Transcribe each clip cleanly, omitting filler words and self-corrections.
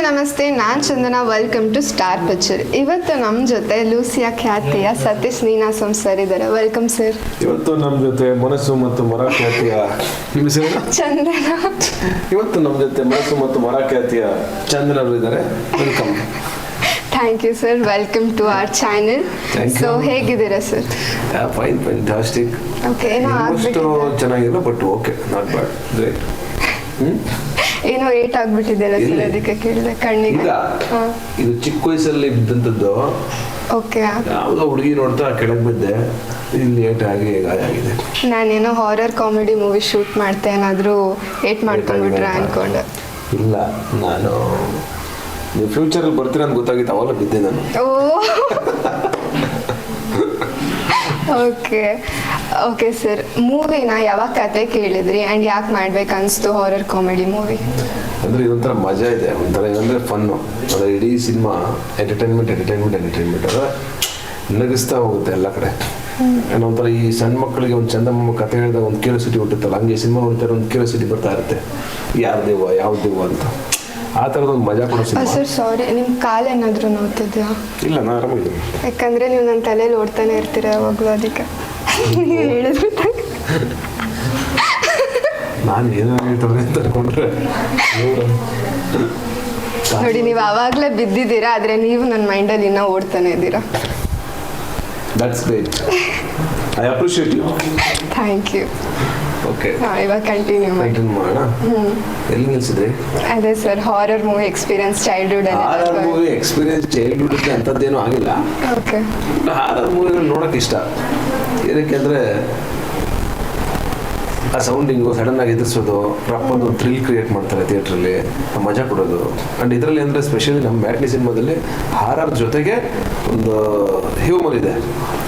ನಮಸ್ತೆ, ನಾನು Chandana. Welcome to star picture. ಇವತ್ತು ನಮ್ಮ ಜೊತೆ ಲೂಸಿಯಾ ಖ್ಯಾತಿಯ ಸತೀಶ್ ನೀನಾಸಂ ಸರ್ ಇದ್ದಾರೆ. Welcome sir. ಇವತ್ತು ನಮ್ಮ ಜೊತೆ ಮನಸ್ಸು ಮತ್ತು ಮರ ಖ್ಯಾತಿಯ ಚಂದನ. ಇವತ್ತು ನಮ್ಮ ಜೊತೆ ಮನಸ್ಸು ಮತ್ತು ಮರ ಖ್ಯಾತಿಯ ಚಂದನ ಅವರು ಇದ್ದಾರೆ. Welcome. Thank you sir. Welcome to our channel. So ಹೇಗಿದ್ದೀರಾ ಸರ್? Fine fantastic. ಓಕೆ, ಏನೋ ಅಷ್ಟು ಚೆನ್ನಾಗಿಲ್ಲ, but okay, not bad, great. ಏನೋ ಏಟ್ ಆಗ್ಬಿಟ್ಟಿದ್ದೀರಾ ಸರ್, ಅದಕ್ಕೆ ಕೇಳಿದೆ. ಕಣ್ಣಿಗೆ ಇದು ಚಿಕ್ಕ ವಯಸ್ಸಲ್ಲಿ ಬಿದ್ದಂಥದ್ದು. ಓಕೆ. ಯಾವುದೋ ಹುಡುಗಿ ನೋಡ್ತಾ ಕೆಳಗೆ ಬಿದ್ದೆ, ಇಲ್ಲಿ ಏಟ್ ಆಗಿ ಗಾಯ ಆಗಿದೆ. ನಾನೇನೋ ಹಾರರ್ ಕಾಮಿಡಿ ಮೂವಿ ಶೂಟ್ ಮಾಡ್ತೆ, ಏನಾದರೂ ಏಟ್ ಮಾಡ್ಕೊಂಡ್ಬಿಟ್ರೆ ಅನ್ಕೊಂಡೆ. ಇಲ್ಲ, ನಾನು ನೀವು ಫ್ಯೂಚರಲ್ಲಿ ಬರ್ತೀರ ಅಂತ ಗೊತ್ತಾಗಿತ್ತು, ಅವಾಗ ಬಿದ್ದೆ ನಾನು. Okay okay sir. ಮೂವಿನ ಯಾವಾಗ ಕತೆ ಕೇಳಿದ್ರಿ ಆ್ಯಂಡ್ ಯಾಕೆ ಮಾಡ್ಬೇಕು ಅನಿಸ್ತು ಹಾರರ್ ಕಾಮಿಡಿ ಮೂವಿ? ಅಂದರೆ ಇದೊಂಥರ ಮಜಾ ಇದೆ, ಒಂಥರ ಏನಂದರೆ ಫನ್ನು. ಅಂದರೆ ಇಡೀ ಸಿನಿಮಾ ಎಂಟರ್ಟೈನ್ಮೆಂಟ್ ಅಂದರೆ ನಗಿಸ್ತಾ ಹೋಗುತ್ತೆ ಎಲ್ಲ ಕಡೆ. ಒಂಥರ ಈ ಸಣ್ಣ ಮಕ್ಕಳಿಗೆ ಒಂದು ಚಂದಮ್ಮ ಕತೆ ಹೇಳಿದಾಗ ಒಂದು ಕ್ಯೂರಿಯಾಸಿಟಿ ಹುಟ್ಟುತ್ತಲ್ಲ, ಹಂಗೆ ಸಿನಿಮಾ ನೋಡ್ತಾರೆ, ಒಂದು ಕ್ಯೂರಿಯಾಸಿಟಿ ಬರ್ತಾ ಇರುತ್ತೆ, ಯಾವ ದೇವ ಅಂತ. ಆ ಥರದೊಂದು ಮಜಾ ಕೊಡೋ ಸಿನಿಮಾ. ಸರ್ ಸಾರಿ, ನಿಮ್ಮ ಕಾಲು ಏನಾದರೂ ನೋಡ್ತಿದ್ಯಾ? ಇಲ್ಲ, ನಾನು ಆರಾಮಿದ್ದೀನಿ. ಯಾಕಂದರೆ ನೀವು ನನ್ನ ತಲೆಯಲ್ಲಿ ಓಡ್ತಾನೆ ಇರ್ತೀರ ಯಾವಾಗಲೂ, ಅದಕ್ಕೆ ಹೇಳಿದ್ರು. ನಾನು ಏನೋ ಹೇಳ್ತಾರೆ ಅಂತ ಅನ್ಕೊಂಡ್ರೆ ನೋಡಿ, ನೀವು ಆವಾಗಲೇ ಬಿದ್ದಿದ್ದೀರಾ, ಆದರೆ ನೀವು ನನ್ನ ಮೈಂಡಲ್ಲಿ ಇನ್ನೂ ಓಡ್ತಾನೆ ಇದ್ದೀರಾ. That's great. I appreciate you. Thank you. Okay, ಇವಾಗ ಕಂಟಿನ್ಯೂ ಮಾಡೋಣ. ಎಲ್ಲಿ ನಿಲ್ಸಿದ್ರಿ? ಅದೇ sir, horror movie experience childhood ಅಲ್ಲಿ. ಹಾರರ್ ಮೂವಿ ಎಕ್ಸ್ಪೀರಿಯನ್ಸ್ ಚೈಲ್ಡ್ಹುಡ್ ಅಂಥದ್ದೇನೂ ಆಗಿಲ್ಲ. ಓಕೆ. ಹಾರರ್ ಮೂವಿಗಳು ನೋಡೋಕೆ ಇಷ್ಟ. ಏನಕ್ಕೆ ಅಂದರೆ ಆ ಸೌಂಡಿಂಗು ಸಡನ್ ಆಗಿ ಎದುರಿಸೋದು, ರಪ್ಪೊಂದು ಥ್ರಿಲ್ ಕ್ರಿಯೇಟ್ ಮಾಡ್ತಾರೆ ಥಿಯೇಟ್ರಲ್ಲಿ, ಮಜಾ ಕೊಡೋದು. ಆ್ಯಂಡ್ ಇದರಲ್ಲಿ ಅಂದರೆ ಸ್ಪೆಷಲಿ ನಮ್ಮ ಮ್ಯಾಟ್ನಿ ಸಿನಿಮಾದಲ್ಲಿ ಹಾರರ್ ಜೊತೆಗೆ ಒಂದು ಹ್ಯೂಮರ್ ಇದೆ.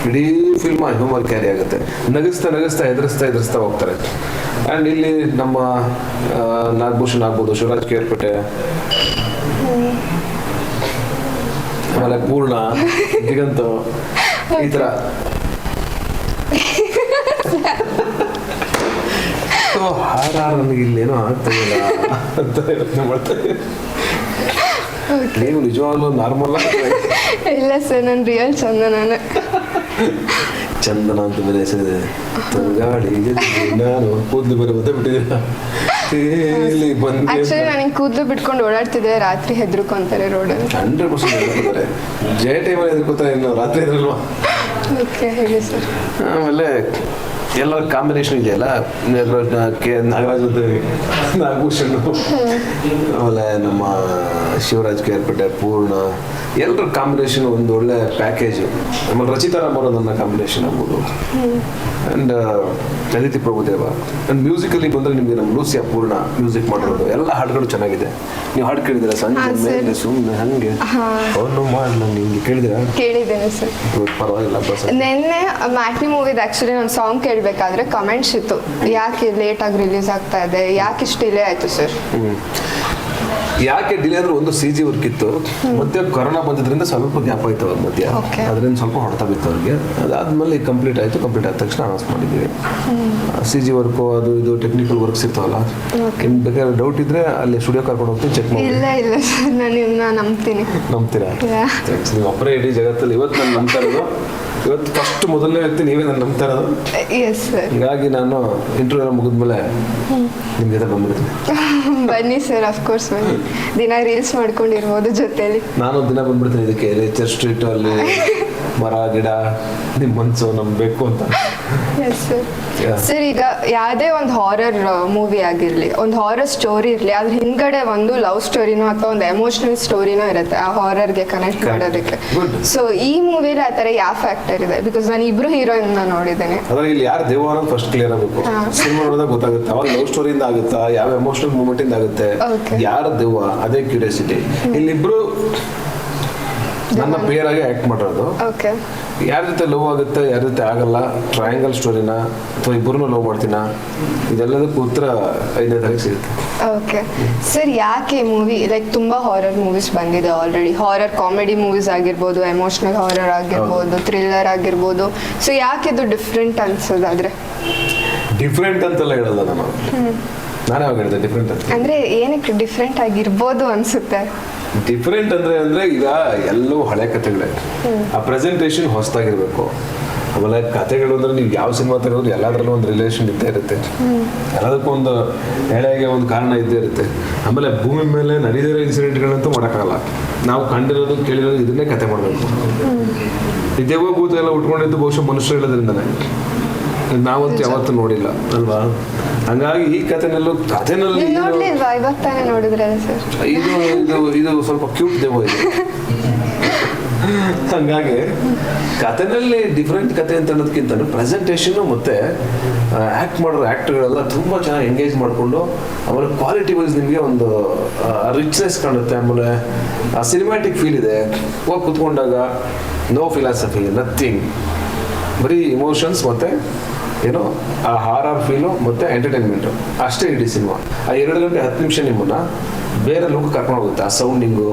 ಇಡೀ ಫಿಲ್ಮ್ ಆ ಹ್ಯೂಮರ್ ಕ್ಯಾರಿ ಆಗುತ್ತೆ. ನಗಿಸ್ತಾ ಎದುರಿಸ್ತಾ ಹೋಗ್ತಾರೆ. ಆ್ಯಂಡ್ ಇಲ್ಲಿ ನಮ್ಮ ನಾಗಭೂಷಣ್ ಆಗ್ಬೋದು, ಶಿವರಾಜ್ ಕೇರ್ಪೇಟೆ, ಆಮೇಲೆ ಪೂರ್ಣ, ದಿಗಂತ, ಈ ಥರ ಹಾರಾರ ನನಗೆ ಇಲ್ಲೇನೋ ಆಗ್ತಾಯಿಲ್ಲ ಅಂತ ಯೋಚನೆ ಮಾಡ್ತಾ ಇದ್ದೀನಿ. ನೀವು ನಿಜವಾಗ್ಲೂ ನಾರ್ಮಲ್ ಇಲ್ಲ ಸರ್, ನಾನು ರಿಯಲ್ ಚಂದನ ಅಂತ ಬೇರೆ ಹೆಸರಿದೆ. ತಂಗಾಡಿ ನಾನು ಕೂದಲು ಬೇರೆ ಒದ್ದೆ ಬಿಟ್ಟಿದ್ದೀರ. ಆಕ್ಚುಲಿ ನನಗೆ ಕೂದಲು ಬಿಟ್ಕೊಂಡು ಓಡಾಡ್ತಿದ್ದೆ, ರಾತ್ರಿ ಹೆದರ್ಕೊಂತಾರೆ ರೋಡಲ್ಲಿ. 100% ಹೆದರ್ಕೋತಾರೆ. ಜಯ ಟೈಮಲ್ಲಿ ಹೆದರ್ಕೋತಾರೆ, ಇನ್ನು ರಾತ್ರಿ ಹೆದರಲ್ವಾ? ಓಕೆ, ಹೇಳಿ ಸರ್. ಆಮೇಲೆ ಎಲ್ಲರ ಕಾಂಬಿನೇಷನ್ ಇದೆಯಲ್ಲ, ನಾಗರಾಜ್ ನಾಗಭೂಷಣ್, ಆಮೇಲೆ ನಮ್ಮ ಶಿವರಾಜ್ ಕೇರ್ಪೇಟೆ, ಪೂರ್ಣ, ಎಲ್ಲರ ಕಾಂಬಿನೇಷನ್ ಒಂದು ಒಳ್ಳೆ ಪ್ಯಾಕೇಜು. ಆಮೇಲೆ ರಚಿತಾ ರಾಮ್ ಅವರ ನನ್ನ ಕಾಂಬಿನೇಷನ್ ಆಗ್ಬೋದು. And Aditi Prabhudeva. And musically ಬಂದರೆ ನಿಮಗೆ ನಮ್ಮ ಲೂಸಿಯಾ ಪೂರ್ಣ ಮ್ಯೂಸಿಕ್ ಮಾಡಿರೋದು. ಎಲ್ಲ ಹಾಡುಗಳು ಚೆನ್ನಾಗಿದೆ. ನೀವು ಹಾಡು ಕೇಳಿದಿರ? ಸಂಜೆ ಮೇಲೆ ಸುಮ್ಮನೆ ಹಾಗೆ ಅವನು ಮಾಡಲ್ಲ, ನಿಮ್ಗೆ ಕೇಳಿದಿರಾ? ಕೇಳಿದ್ದೇನೆ ಸರ್. ಪರವಾಗಿಲ್ಲ. ನಿನ್ನೆ ಮ್ಯಾಟ್ನಿ ಮೂವಿದು ಆ್ಯಕ್ಚುಲಿ ನಾನು ಸಾಂಗ್ ಕೇಳಬೇಕಾದ್ರೆ ಕಮೆಂಟ್ಸ್ ಇತ್ತು, ಯಾಕೆ ಲೇಟಾಗಿ ರಿಲೀಸ್ ಆಗ್ತಾ ಇದೆ, ಯಾಕೆ ಇಷ್ಟು ಡಿಲೇ ಆಯಿತು ಸರ್? ಯಾಕೆ ಡಿಲೇ ಅಂದ್ರೆ, ಒಂದು CG ವರ್ಕ್ ಇತ್ತು, ಮತ್ತೆ ಕೊರೋನಾ ಬಂದಿದ್ರಿಂದ ಸ್ವಲ್ಪ ಗ್ಯಾಪ್ ಆಯ್ತು ಅವ್ರ ಮಧ್ಯ. ಅದರಿಂದ ಸ್ವಲ್ಪ ಹೊಡೆತ ಬಿತ್ತು ಅವ್ರಿಗೆ. ಅದಾದ್ಮೇಲೆ ಕಂಪ್ಲೀಟ್ ಆಯ್ತು. ಕಂಪ್ಲೀಟ್ ಆದ ತಕ್ಷಣ ಅನೌನ್ಸ್ ಮಾಡಿದ್ವಿ. CG ವರ್ಕು ಅದು ಇದು ಟೆಕ್ನಿಕಲ್ ವರ್ಕ್ಸ್ ಇರ್ತಾವಲ್ಲ, ನಿಮ್ಗೆ ಬೇಕಾದ್ರೆ ಡೌಟ್ ಇದ್ರೆ ಅಲ್ಲಿ ಸ್ಟುಡಿಯೋ ಕರ್ಕೊಂಡು ಹೋಗ್ತೀನಿ, ಚೆಕ್ ಮಾಡಿ. ಇಲ್ಲ ಸರ್, ನಾನು ನಿಮ್ಮನ್ನ ನಂಬ್ತೀನಿ. ನಂಬ್ತೀರಾ? ನೀವು ಒಬ್ಬರೇ ಇಡೀ ಜಗತ್ತಲ್ಲಿ ಇವತ್ತು ನಾನು ನಂಬ್ತಾ ಇರೋದು. ಇವತ್ತು ಫಸ್ಟ್ ಮೊದಲನೇ ವ್ಯಕ್ತಿ ನೀವೇ ನಾನು ನಂಬ್ತಾ ಇರೋದು. Yes sir. ಹೀಗಾಗಿ ನಾನು ಇಂಟರ್ವ್ಯೂ ಎಲ್ಲ ಮುಗಿದ್ಮೇಲೆ ನಿಮ್ಮ ಜೊತೆ ಬಂದ್ಬಿಡ್ತೀನಿ. ಬನ್ನಿ ಸರ್, ಅಫ್ಕೋರ್ಸ್ ಬನ್ನಿ. ದಿನ ರೀಲ್ಸ್ ಮಾಡ್ಕೊಂಡಿರ್ಬೋದು ಜೊತೆಲಿ. ನಾನು ದಿನ ಬಂದ್ಬಿಡ್ತೀನಿ ಇದಕ್ಕೆ, ನೇಚರ್ ಸ್ಟ್ರೀಟ್ ಅಲ್ಲಿ ಮರ ಗಿಡ, ನಿಮ್ಮ ಮನಸ್ಸು ನಮ್ಗೆ ಬೇಕು ಅಂತ. Yes sir. ಸರ್, ಈಗ ಯಾವುದೇ ಒಂದು ಹಾರರ್ ಮೂವಿ ಆಗಿರಲಿ, ಒಂದು ಹಾರರ್ ಸ್ಟೋರಿ ಇರಲಿ, ಅದ್ರ ಹಿಂದ್ಗಡೆ ಒಂದು ಲವ್ ಸ್ಟೋರಿನೋ ಅಥವಾ ಒಂದು ಎಮೋಷನಲ್ ಸ್ಟೋರಿನೋ ಇರುತ್ತೆ ಆ ಹಾರರ್ಗೆ ಕನೆಕ್ಟ್ ಮಾಡೋದಕ್ಕೆ. ಸೊ ಈ ಮೂವಿಲಿ ಆ ಥರ ಯಾವ ಫ್ಯಾಕ್ಟರ್ ಇದೆ? ಬಿಕಾಸ್ ನಾನು ಇಬ್ರು ಹೀರೋಯಿನ್ ನೋಡಿದ್ದೇನೆ. ಅದ್ರಲ್ಲಿ ಇಲ್ಲಿ ಯಾರು ದೇವ ಅನ್ನೋದು ಫಸ್ಟ್ ಕ್ಲಿಯರ್ ಆಗಬೇಕು. ಸಿನಿಮಾ ನೋಡಿದಾಗ ಗೊತ್ತಾಗುತ್ತೆ. ಅವಾಗ ಲವ್ ಸ್ಟೋರಿಯಿಂದ ಆಗುತ್ತಾ, ಯಾವ ಎಮೋಷನಲ್ ಮೂಮೆಂಟ್ ಇಂದ ಆಗುತ್ತೆ, ಯಾರು ದೇವ, ಅದೇ ಕ್ಯೂರಿಯಾಸಿಟಿ. ಇಲ್ಲಿಬ್ರು ನನ್ನ ಪೇರ್ ಆಗಿ ಆಕ್ಟ್ ಮಾಡೋದು. ಯಾರ ಜೊತೆ ಲವ್ ಆಗುತ್ತೆ, ಯಾರ ಜೊತೆ ಆಗಲ್ಲ, ಟ್ರಯಾಂಗಲ್ ಸ್ಟೋರಿನ ಅಥವಾ ಇಬ್ಬರನ್ನೂ ಲವ್ ಮಾಡ್ತೀನ, ಇದೆಲ್ಲದಕ್ಕೂ ಉತ್ತರ 5ನೇ ತಾರೀಕು ಸಿಗುತ್ತೆ. ಓಕೆ ಸರ್, ಯಾಕೆ ಮೂವಿ ಲೈಕ್ ತುಂಬ ಹಾರರ್ ಮೂವೀಸ್ ಬಂದಿದೆ ಆಲ್ರೆಡಿ, ಹಾರರ್ ಕಾಮಿಡಿ ಮೂವೀಸ್ ಆಗಿರ್ಬೋದು, ಎಮೋಷನಲ್ ಹಾರರ್ ಆಗಿರ್ಬೋದು, ಥ್ರಿಲ್ಲರ್ ಆಗಿರ್ಬೋದು. ಸೊ ಯಾಕೆ ಇದು ಡಿಫ್ರೆಂಟ್ ಅನ್ಸೋದಾದ್ರೆ? ಡಿಫ್ರೆಂಟ್ ಅಂತೆಲ್ಲ ಹೇಳಲ್ಲ ನಾನು. ನಾನೇ ಅವಾಗ ಹೇಳಿದೆ ಡಿಫ್ರೆಂಟ್ ಅಂತ. ಅಂದರೆ ಏನಕ್ಕೆ ಡಿಫ್ರೆಂಟ್ ಆಗಿರ್ಬೋದು ಅನ್ಸುತ್ತೆ? ಡಿಫ್ರೆಂಟ್ ಅಂದ್ರೆ ಈಗ ಎಲ್ಲವೂ ಹಳೆ ಕಥೆಗಳೇ. ಆ ಪ್ರೆಸೆಂಟೇಷನ್ ಹೊಸದಾಗಿರ್ಬೇಕು. ಆಮೇಲೆ ಕಥೆಗಳು ಅಂದ್ರೆ ನೀವು ಯಾವ ಸಿನಿಮಾ ತೆಗೆದ್ರು ಎಲ್ಲದರಲ್ಲೂ ಒಂದು ರಿಲೇಷನ್ ಇದ್ದೇ ಇರುತ್ತೆ. ಎಲ್ಲದಕ್ಕೂ ಒಂದು ಎಳೆಗೆ ಒಂದು ಕಾರಣ ಇದ್ದೇ ಇರುತ್ತೆ. ಆಮೇಲೆ ಭೂಮಿ ಮೇಲೆ ನಡೆದಿರೋ ಇನ್ಸಿಡೆಂಟ್ಗಳಂತೂ ಮಾಡೋಕ್ಕಾಗಲ್ಲ. ನಾವು ಕಂಡಿರೋದು ಕೇಳಿರೋದು ಇದನ್ನೇ ಕತೆ ಮಾಡಬೇಕು. ಈ ದೇವಭೂತ ಎಲ್ಲ ಉಟ್ಕೊಂಡಿದ್ದು ಬಹುಶಃ ಮನುಷ್ಯರು ಹೇಳೋದ್ರಿಂದನೇ. ನಾವಂತೂ ಯಾವತ್ತೂ ನೋಡಿಲ್ಲ ಅಲ್ವಾ. ಹಂಗಾಗಿ ಈ ಕಥೆನಲ್ಲಿ ನೋಡ್ಲಿಲ್ವಾ? ಇವಾಗ ತಾನೇ ನೋಡಿದ್ರಲ್ಲ ಸರ್. ಇದು ಸ್ವಲ್ಪ ಕ್ಯೂಟ್ ದೇವ ಇದೆ. ಹಂಗಾಗಿ ಕಥೆನಲ್ಲಿ ಡಿಫ್ರೆಂಟ್ ಕತೆ ಅಂತ ಅನ್ನೋದಕ್ಕಿಂತ ಪ್ರೆಸೆಂಟೇಷನ್ ಮತ್ತೆ ಆಕ್ಟ್ ಮಾಡೋ ಆಕ್ಟರ್ಗಳೆಲ್ಲ ತುಂಬಾ ಚೆನ್ನಾಗಿ ಎಂಗೇಜ್ ಮಾಡಿಕೊಂಡು ಆಮೇಲೆ ಕ್ವಾಲಿಟಿ ವೈಸ್ ನಿಮಗೆ ಒಂದು ರಿಚ್ನೆಸ್ ಕಾಣುತ್ತೆ. ಆಮೇಲೆ ಆ ಸಿನಿಮ್ಯಾಟಿಕ್ ಫೀಲ್ ಇದೆ. ಹೋಗಿ ಕುತ್ಕೊಂಡಾಗ ನೋ ಫಿಲಾಸಫಿ, ನಥಿಂಗ್, ಬರೀ ಇಮೋಷನ್ಸ್ ಮತ್ತೆ ಏನೋ ಆ ಹಾರರ್ ಫೀಲು ಮತ್ತೆ ಎಂಟರ್ಟೈನ್ಮೆಂಟು ಅಷ್ಟೇ ಇಡೀ ಸಿನಿಮಾ. ಆ 2 ಗಂಟೆ 10 ನಿಮಿಷ ನಿಮ್ಮನ್ನ ಬೇರೆ ಲೋಕ ಕರ್ಕೊಂಡು ಹೋಗುತ್ತೆ. ಆ ಸೌಂಡಿಂಗು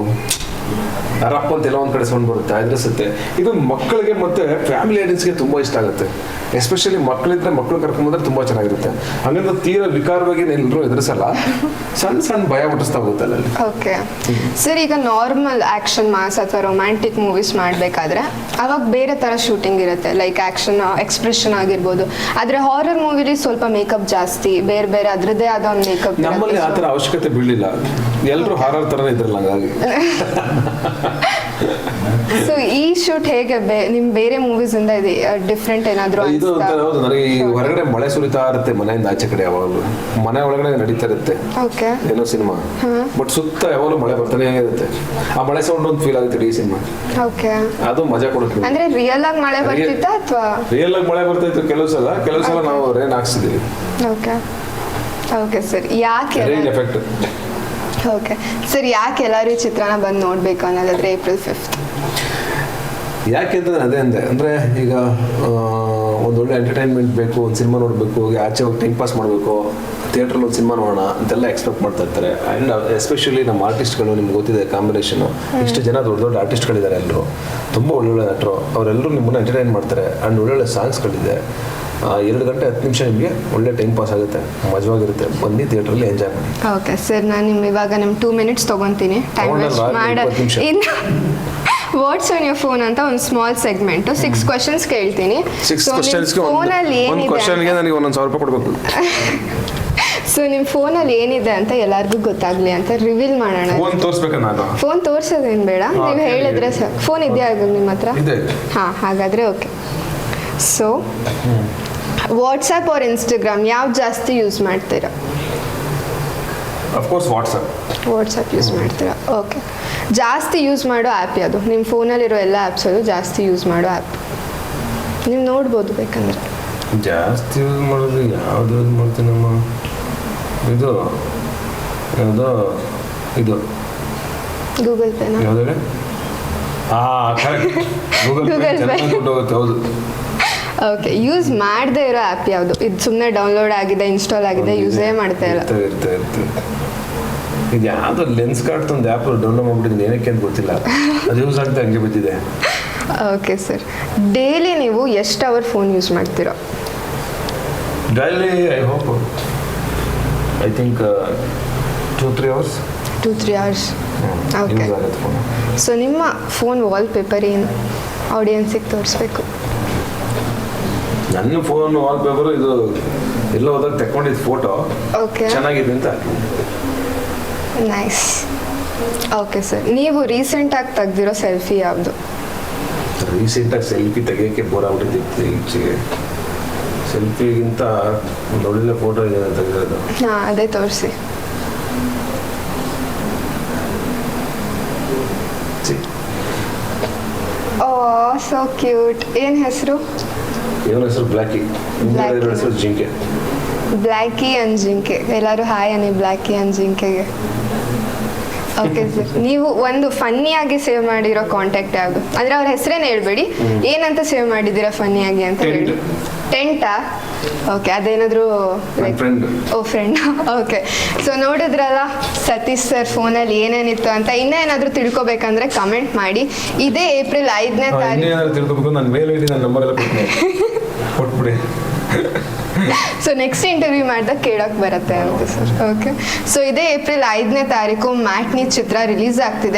ರಪ್ಪ ಅಂತ ಎಲ್ಲ ಒಂದ್ ಕಡೆ ಸೌಂಡ್ ಬರುತ್ತೆ, ಎದುರಿಸುತ್ತೆ. ಇದು ಮಕ್ಕಳಿಗೆ ಮತ್ತೆ ಫ್ಯಾಮಿಲಿ ಆಡಿಯನ್ಸ್ಗೆ ತುಂಬಾ ಇಷ್ಟ ಆಗುತ್ತೆ. ಎಸ್ಪೆಷಲಿ ಮಕ್ಕಳಿದ್ರೆ ಮಕ್ಕಳು ಕರ್ಕೊಂಡ್ಬಂದ್ರೆ ತುಂಬಾ ಚೆನ್ನಾಗಿರುತ್ತೆ. ಹಂಗಂದ್ರೆ ತೀರಾ ವಿಕಾರವಾಗಿ ಎಲ್ಲರೂ ಎದುರಿಸಲ್ಲ, ಸಣ್ಣ ಸಣ್ಣ ಭಯ ಹುಟ್ಟಿಸ್ತಾ ಹೋಗುತ್ತೆ ಅಲ್ಲಿ. ಓಕೆ ಸರ್, ಈಗ ನಾರ್ಮಲ್ ಆಕ್ಷನ್ ಮಾಸ್ ಅಥವಾ ರೊಮ್ಯಾಂಟಿಕ್ ಮೂವೀಸ್ ಮಾಡಬೇಕಾದ್ರೆ ಅವಾಗ ಬೇರೆ ತರ ಶೂಟಿಂಗ್ ಇರುತ್ತೆ, ಲೈಕ್ ಆಕ್ಷನ್ ಎಕ್ಸ್ಪ್ರೆಷನ್ ಆಗಿರ್ಬೋದು. ಆದ್ರೆ ಹಾರರ್ ಮೂವಿಲಿ ಸ್ವಲ್ಪ ಮೇಕಪ್ ಜಾಸ್ತಿ, ಬೇರೆ ಬೇರೆ ಅದ್ರದ್ದೇ ಆದ ಒಂದು ಮೇಕಪ್. ನಮ್ಮಲ್ಲಿ ಆ ಥರ ಅವಶ್ಯಕತೆ ಬೀಳಲಿಲ್ಲ, ಎಲ್ಲರೂ ಹಾರರ್ ಥರನೇ ಇದ್ರಲ್ಲ ಹಂಗಾಗಿ. ಸೊ ಈ ಶೂಟ್ ಹೇಗೆ ನಿಮ್ ಬೇರೆ ಮೂವೀಸ್ ಇಂದ ಇದೆ ಡಿಫ್ರೆಂಟ್ ಏನಾದ್ರು? ಇದು ಹೌದು, ನನಗೆ ಈ ಹೊರಗಡೆ ಮಳೆ ಸುರಿತಾ ಇರುತ್ತೆ ಮನೆಯಿಂದ ಆಚೆ ಕಡೆ, ಯಾವಾಗಲೂ ಮನೆ ಒಳಗಡೆ ನಡೀತಾ ಇರುತ್ತೆ ಏನೋ ಸಿನಿಮಾ, ಬಟ್ ಸುತ್ತ ಯಾವಾಗಲೂ ಮಳೆ ಬರ್ತಾನೆ ಇರುತ್ತೆ. ಆ ಮಳೆ ಸೌಂಡ್ ಒಂದು ಫೀಲ್ ಆಗುತ್ತೆ ಈ ಸಿನಿಮಾ. ಓಕೆ, ಅದು ಮಜಾ ಕೊಡುತ್ತೆ. ಅಂದ್ರೆ ರಿಯಲ್ ಆಗಿ ಮಳೆ ಬರ್ತಿತ್ತಾ ಅಥವಾ? ರಿಯಲ್ ಆಗಿ ಮಳೆ ಬರ್ತಾ ಇತ್ತು ಕೆಲವು ಸಲ ನಾವು ರೇನ್ ಹಾಕ್ಸಿದೀವಿ. ಓಕೆ ಓಕೆ ಸರ್, ಯಾಕೆ ರೇನ್ ಎಫೆಕ್ಟ್. ಓಕೆ ಸರ್, ಯಾಕೆ ಎಲ್ಲರೂ ಈ ಚಿತ್ರನ ಬಂದು ನೋಡ್ಬೇಕು ಅನ್ನೋದಾದ್ರೆ April 5th? ಯಾಕೆಂತಂದ್ರೆ ಅದೇ ಅಂದೆ, ಅಂದರೆ ಈಗ ಒಂದೊಳ್ಳೆ ಎಂಟರ್ಟೈನ್ಮೆಂಟ್ ಬೇಕು, ಒಂದು ಸಿನಿಮಾ ನೋಡಬೇಕು, ಆಚೆ ಹೋಗಿ ಟೈಮ್ ಪಾಸ್ ಮಾಡಬೇಕು, ಥಿಯೇಟ್ರಲ್ಲಿ ಒಂದು ಸಿನಿಮಾ ನೋಡೋಣ ಅಂತೆಲ್ಲ ಎಕ್ಸ್ಪೆಕ್ಟ್ ಮಾಡ್ತಾ ಇರ್ತಾರೆ. ಆ್ಯಂಡ್ ಎಸ್ಪೆಷಲಿ ನಮ್ಮ ಆರ್ಟಿಸ್ಟ್ಗಳು, ನಿಮ್ಗೆ ಗೊತ್ತಿದೆ ಕಾಂಬಿನೇಷನು, ಇಷ್ಟು ಜನ ದೊಡ್ಡ ದೊಡ್ಡ ಆರ್ಟಿಸ್ಟ್ಗಳಿದ್ದಾರೆ, ಎಲ್ಲರೂ ತುಂಬ ಒಳ್ಳೊಳ್ಳೆ ನಟರು, ಅವರೆಲ್ಲರೂ ನಿಮ್ಮನ್ನು ಎಂಟರ್ಟೈನ್ ಮಾಡ್ತಾರೆ. ಆ್ಯಂಡ್ ಒಳ್ಳೊಳ್ಳೆ ಸಾಂಗ್ಸ್ಗಳಿದೆ. 2 ಗಂಟೆ 10 ನಿಮಿಷ ನಿಮಗೆ ಒಳ್ಳೆ ಟೈಮ್ ಪಾಸ್ ಆಗುತ್ತೆ, ಮಜವಾಗಿರುತ್ತೆ. ಬನ್ನಿ ಥಿಯೇಟ್ರಲ್ಲಿ ಎಂಜಾಯ್ ಮಾಡಿ. ಓಕೆ ಸರ್, ನಾನು ಇವಾಗ ನಿಮ್ಮ 2 minutes ತೊಗೊತೀನಿ, ಟೈಮ್ ವೇಸ್ಟ್ ಮಾಡ. ಇನ್ನು ವಾಟ್ಸ್ ಆನ್ ಯೋರ್ ಫೋನ್ ಅಂತ ಒಂದು ಸ್ಮಾಲ್ ಸೆಗ್ಮೆಂಟ್, 6 questions ಕೇಳ್ತೀನಿ. 6 questions ಫೋನಲ್ಲಿ ಏನಿದೆ ನನಗೆ 1,000 ರೂಪಾಯಿ ಕೊಡಬೇಕು. ಸೊ ನಿಮ್ಮ ಫೋನಲ್ಲಿ ಏನಿದೆ ಅಂತ ಎಲ್ಲರಿಗೂ ಗೊತ್ತಾಗ್ಲಿ ಅಂತ ರಿವೀಲ್ ಮಾಡೋಣ. ಫೋನ್ ತೋರಿಸ್ಬೇಕಾ ನಾನು? ಫೋನ್ ತೋರಿಸೋದೇನು ಬೇಡ, ನೀವು ಹೇಳಿದ್ರೆ ಸರ್. ಫೋನ್ ಇದೆಯಾ ನಿಮ್ಮ ಹತ್ರ? ಹಾಂ, ಹಾಗಾದರೆ okay. So WhatsApp or Instagram ಯಾವ್ದು ಜಾಸ್ತಿ ಯೂಸ್ ಮಾಡ್ತೀರಾ? ಅಫ್ಕೋರ್ಸ್ ವಾಟ್ಸಪ್ ಯೂಸ್ ಮಾಡ್ತೀರಾ. ಓಕೆ, ಜಾಸ್ತಿ ಯೂಸ್ ಮಾಡೋ ಆ್ಯಪ್ ಯಾವುದು? ನಿಮ್ಮ ಫೋನಲ್ಲಿರೋ ಎಲ್ಲ ಆ್ಯಪ್ಸಲ್ಲೂ ಜಾಸ್ತಿ ಯೂಸ್ ಮಾಡೋ ಆ್ಯಪ್ ನೀವು ನೋಡ್ಬೋದು ಬೇಕಂದ್ರೆ. ಜಾಸ್ತಿ ಯೂಸ್ ಮಾಡೋದು ಯಾವುದು ಯೂಸ್ ಮಾಡ್ತೀನಮ್ಮ? ಇದು ಗೂಗಲ್ ಪೇನಾ? ಯಾವುದೇ ಗೂಗಲ್ ಪೇ. ಹೌದು. ಓಕೆ, ಯೂಸ್ ಮಾಡದೇ ಇರೋ ಆ್ಯಪ್ ಯಾವುದು? ಇದು ಸುಮ್ಮನೆ ಡೌನ್ಲೋಡ್ ಆಗಿದೆ, ಇನ್ಸ್ಟಾಲ್ ಆಗಿದೆ, ಯೂಸೇ ಮಾಡ್ತಾ ಇಲ್ಲ. ಇದು ಯಾವುದೋ ಲೆನ್ಸ್ ಕಾರ್ಡ್ ಒಂದು ಆ್ಯಪ್ ಡೌನ್ಲೋಡ್ ಮಾಡ್ಬಿಟ್ಟಿದ್ದೀನಿ, ಏನಕ್ಕೆ ಅಂತ ಗೊತ್ತಿಲ್ಲ, ಅದು ಯೂಸ್ ಆಗ್ತದೆ ಹಂಗೆ ಬಿದ್ದಿದೆ. ಓಕೆ ಸರ್, ಡೈಲಿ ನೀವು ಎಷ್ಟು ಅವರ್ ಫೋನ್ ಯೂಸ್ ಮಾಡ್ತೀರಾ? Daily I think 2-3 hours. 2-3 hours. Okay. So ನಿಮ್ಮ ಫೋನ್ ವಾಲ್ಪೇಪರ್ ಏನು ಆಡಿಯನ್ಸಿಗೆ ತೋರಿಸ್ಬೇಕು? ನನ್ನ ಫೋನ್ ವಾಲ್ಪೇಪರ್ ಇದು ಎಲ್ಲ ಹೋದಾಗ ತಗೊಂಡಿದ್ದು ಫೋಟೋ. ಓಕೆ, ಚೆನ್ನಾಗಿದೆ ಅಂತ. ನೈಸ್. ಓಕೆ ಸರ್, ನೀವು ರೀಸೆಂಟಾಗಿ ತೆಗ್ದಿರೋ ಸೆಲ್ಫಿ ಯಾವುದು? ರೀಸೆಂಟಾಗಿ ಸೆಲ್ಫಿ ತೆಗಿಯೋಕ್ಕೆ ಬೋರ್ ಆಗ್ಬಿಟ್ಟಿತ್ತು ಈಚೆಗೆ. ಸೆಲ್ಫಿಗಿಂತ ಒಂದು ಒಳ್ಳೆ ಫೋಟೋ ಇದೆ ತೆಗೆದಿರೋದು. ಹಾಂ, ಅದೇ ತೋರಿಸಿ. ಓ, ಸೋ ಕ್ಯೂಟ್. ಏನು ಹೆಸರು? ಇವನ ಹೆಸರು ಬ್ಲ್ಯಾಕಿ, ಹೆಸರು ಜಿಂಕೆ. ಬ್ಲ್ಯಾಕಿ ಅಂಡ್ ಜಿಂಕೆ. ಎಲ್ಲರೂ ಹಾಯ್ ಅನ್ನಿ ಬ್ಲ್ಯಾಕಿ ಅಂಡ್ ಜಿಂಕೆಗೆ. ಓಕೆ ಸರ್, ನೀವು ಒಂದು ಫನ್ನಿಯಾಗಿ ಸೇವ್ ಮಾಡಿರೋ ಕಾಂಟ್ಯಾಕ್ಟ್ ಯಾವುದು? ಅಂದರೆ ಅವ್ರ ಹೆಸರೇನು ಹೇಳ್ಬೇಡಿ, ಏನಂತ ಸೇವ್ ಮಾಡಿದ್ದೀರಾ ಫನ್ನಿಯಾಗಿ ಅಂತ ಹೇಳಿ. ಟೆಂಟಾ? ಓಕೆ, ಅದೇನಾದರೂ ಓ ಫ್ರೆಂಡ್. ಓಕೆ, ಸೊ ನೋಡಿದ್ರಲ್ಲ ಸತೀಶ್ ಸರ್ ಫೋನಲ್ಲಿ ಏನೇನಿತ್ತು ಅಂತ. ಇನ್ನೇನಾದರೂ ತಿಳ್ಕೊಬೇಕಂದ್ರೆ ಕಮೆಂಟ್ ಮಾಡಿ. ಇದೇ April 5ನೇ ತಾರೀಕು. ಸೊ ನೆಕ್ಸ್ಟ್ ಇಂಟರ್ವ್ಯೂ ಮಾಡಿದಾಗ ಕೇಳೋಕೆ ಬರುತ್ತೆ ಅಂತ ಸರ್. ಓಕೆ, ಸೊ ಇದೇ April 5ನೇ ತಾರೀಕು ಮ್ಯಾಟ್ನಿ ಚಿತ್ರ ರಿಲೀಸ್ ಆಗ್ತಿದೆ.